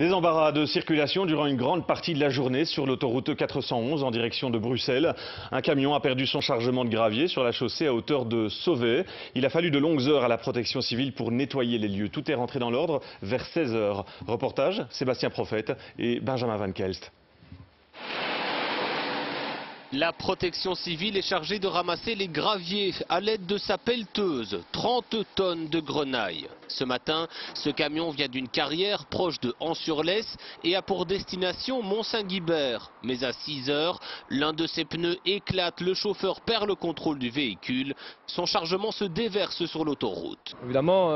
Des embarras de circulation durant une grande partie de la journée sur l'autoroute 411 en direction de Bruxelles. Un camion a perdu son chargement de gravier sur la chaussée à hauteur de Sauvé. Il a fallu de longues heures à la protection civile pour nettoyer les lieux. Tout est rentré dans l'ordre vers 16 h. Reportage, Sébastien Prophète et Benjamin Van Kelst. La protection civile est chargée de ramasser les graviers à l'aide de sa pelleteuse, 30 tonnes de grenaille. Ce matin, ce camion vient d'une carrière proche de Ans-sur-Lesse et a pour destination Mont-Saint-Guibert. Mais à 6 h, l'un de ses pneus éclate, le chauffeur perd le contrôle du véhicule. Son chargement se déverse sur l'autoroute. Évidemment,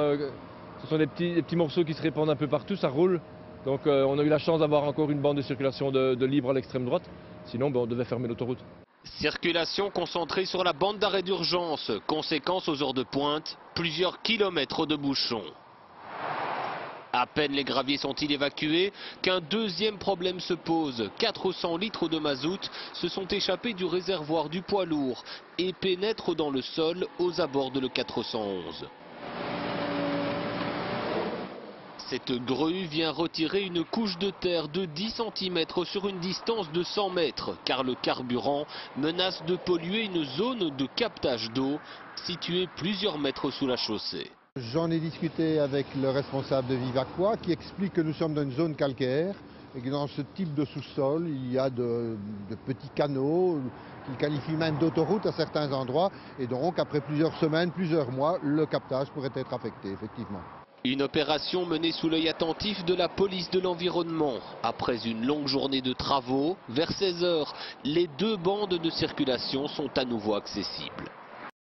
ce sont des petits morceaux qui se répandent un peu partout, ça roule. Donc on a eu la chance d'avoir encore une bande de circulation de libre à l'extrême droite. Sinon, on devait fermer l'autoroute. Circulation concentrée sur la bande d'arrêt d'urgence. Conséquence aux heures de pointe, plusieurs kilomètres de bouchons. À peine les graviers sont-ils évacués qu'un deuxième problème se pose. 400 litres de mazout se sont échappés du réservoir du poids lourd et pénètrent dans le sol aux abords de le 411. Cette grue vient retirer une couche de terre de 10 cm sur une distance de 100 mètres, car le carburant menace de polluer une zone de captage d'eau située plusieurs mètres sous la chaussée. J'en ai discuté avec le responsable de Vivaqua qui explique que nous sommes dans une zone calcaire et que dans ce type de sous-sol, il y a de petits canaux qu'il qualifie même d'autoroute à certains endroits. Et donc, après plusieurs semaines, plusieurs mois, le captage pourrait être affecté, effectivement. Une opération menée sous l'œil attentif de la police de l'environnement. Après une longue journée de travaux, vers 16 h, les deux bandes de circulation sont à nouveau accessibles.